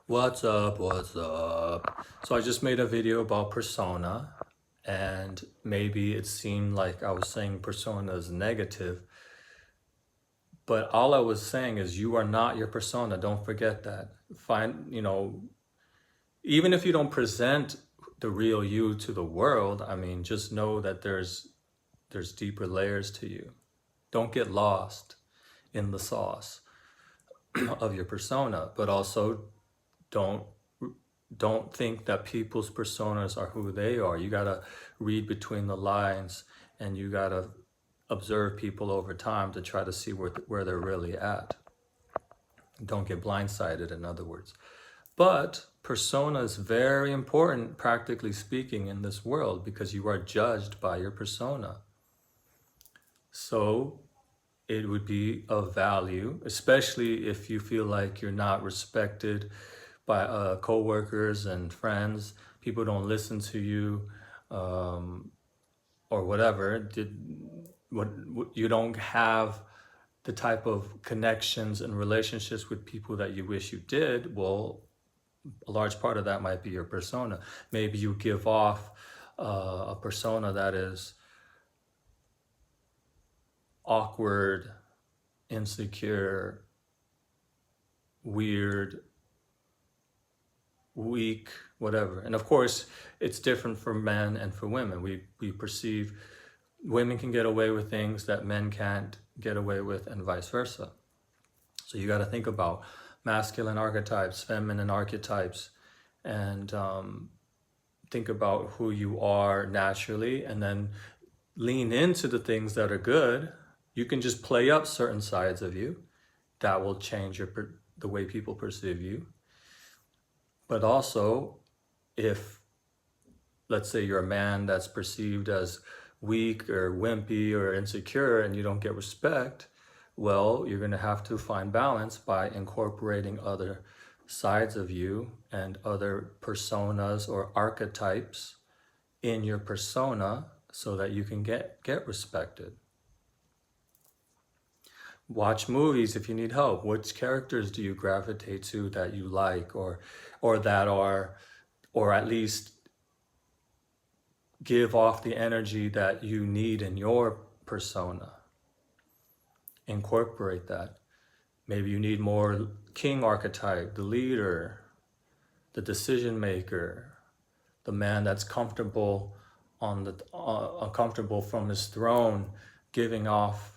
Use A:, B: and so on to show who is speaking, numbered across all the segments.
A: What's up? What's up? So I just made a video about persona, and maybe it seemed like I was saying persona is negative, but all I was saying is you are not your persona. Don't forget that. Even if you don't present the real you to the world, I mean, just know that there's deeper layers to you. Don't get lost in the sauce of your persona, but also don't don't think that people's personas are who they are. You gotta read between the lines, and you gotta observe people over time to try to see where they're really at. Don't get blindsided, in other words. But persona is very important, practically speaking, in this world because you are judged by your persona. So it would be of value, especially if you feel like you're not respected by coworkers and friends. People don't listen to you, um, or whatever. What you don't have the type of connections and relationships with people that you wish you did. Well, a large part of that might be your persona. Maybe you give off a persona that is awkward, insecure, weird, weak, whatever. And of course, it's different for men and for women. We perceive women can get away with things that men can't get away with, and vice versa. So you got to think about masculine archetypes, feminine archetypes, and think about who you are naturally, and then lean into the things that are good. You can just play up certain sides of you that will change the way people perceive you. But also, if, let's say, you're a man that's perceived as weak or wimpy or insecure and you don't get respect, well, you're going to have to find balance by incorporating other sides of you and other personas or archetypes in your persona so that you can get respected. Watch movies if you need help. Which characters do you gravitate to that you like, or that are, or at least give off the energy that you need in your persona? Incorporate that. Maybe you need more king archetype, the leader, the decision maker, the man that's comfortable uncomfortable from his throne, giving off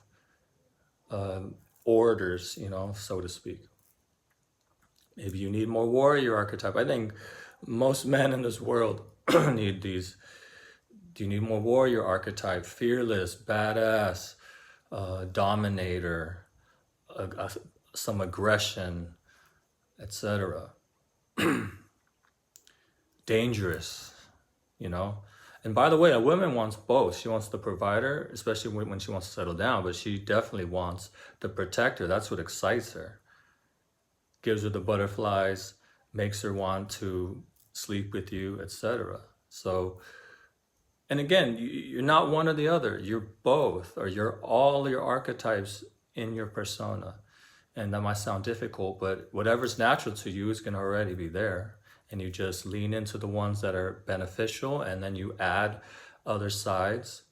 A: orders, so to speak. Maybe you need more warrior archetype. I think most men in this world need these. Do you need more warrior archetype? Fearless, badass, dominator, some aggression, etc. Dangerous, And by the way, a woman wants both. She wants the provider, especially when she wants to settle down, but she definitely wants the protector. That's what excites her. Gives her the butterflies, makes her want to sleep with you, etc. So, and again, you're not one or the other. You're both, or you're all your archetypes in your persona. And that might sound difficult, but whatever's natural to you is going to already be there. And you just lean into the ones that are beneficial, and then you add other sides.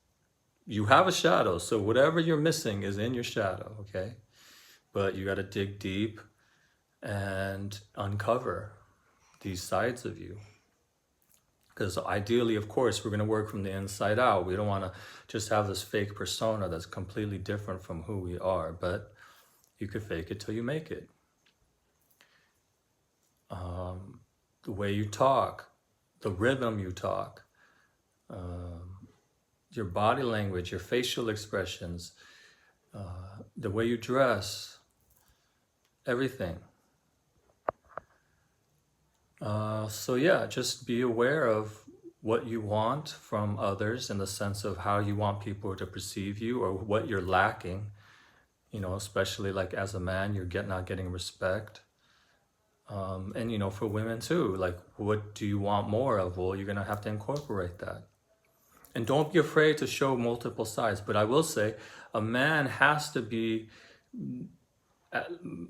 A: You have a shadow, so whatever you're missing is in your shadow, okay? But you got to dig deep and uncover these sides of you. Because ideally, of course, we're going to work from the inside out. We don't want to just have this fake persona that's completely different from who we are, but you could fake it till you make it. The way you talk, the rhythm you talk, your body language, your facial expressions, the way you dress, everything. So yeah, just be aware of what you want from others in the sense of how you want people to perceive you, or what you're lacking, especially like as a man, you're not getting respect. And for women too, like, what do you want more of? Well, you're gonna have to incorporate that. And don't be afraid to show multiple sides. But I will say, a man has to be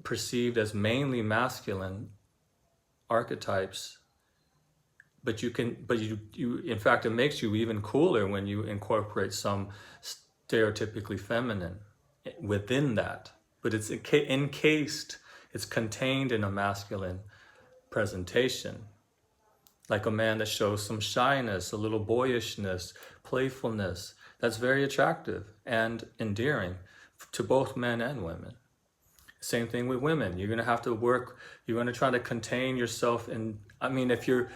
A: perceived as mainly masculine archetypes, but you in fact, it makes you even cooler when you incorporate some stereotypically feminine within that, but it's encased, it's contained in a masculine presentation, like a man that shows some shyness, a little boyishness, playfulness. That's very attractive and endearing to both men and women. Same thing with women. You're going to have to work, you're going to try to contain yourself in, I mean, if you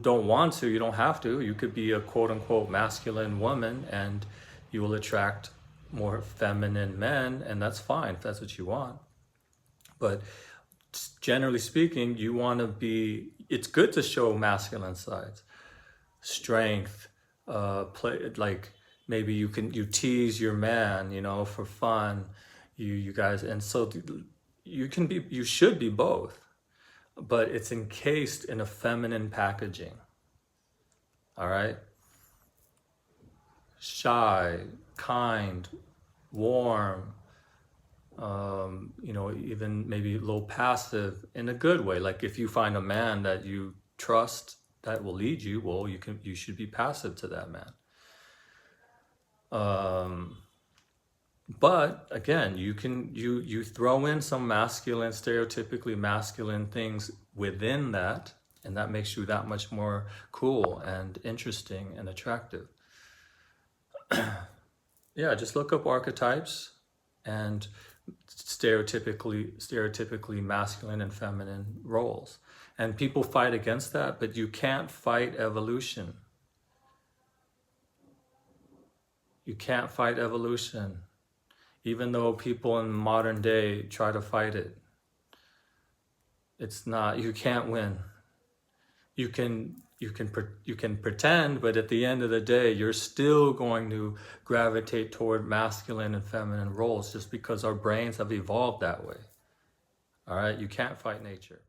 A: don't want to, you don't have to. You could be a quote unquote masculine woman and you will attract more feminine men, and that's fine if that's what you want. But generally speaking, you want to be, it's good to show masculine sides, strength, play, like maybe you tease your man, you know, for fun, you guys, and so you should be both, but it's encased in a feminine packaging. All right, shy, kind, warm, you know, even maybe a little passive in a good way. Like if you find a man that you trust that will lead you, well, you should be passive to that man. But again, you throw in some masculine, stereotypically masculine things within that, and that makes you that much more cool and interesting and attractive. Yeah, just look up archetypes and stereotypically masculine and feminine roles. And people fight against that, but you can't fight evolution. You can't fight evolution, even though people in modern day try to fight it. It's not, you can't win. You can pretend, but at the end of the day, you're still going to gravitate toward masculine and feminine roles just because our brains have evolved that way. All right, you can't fight nature.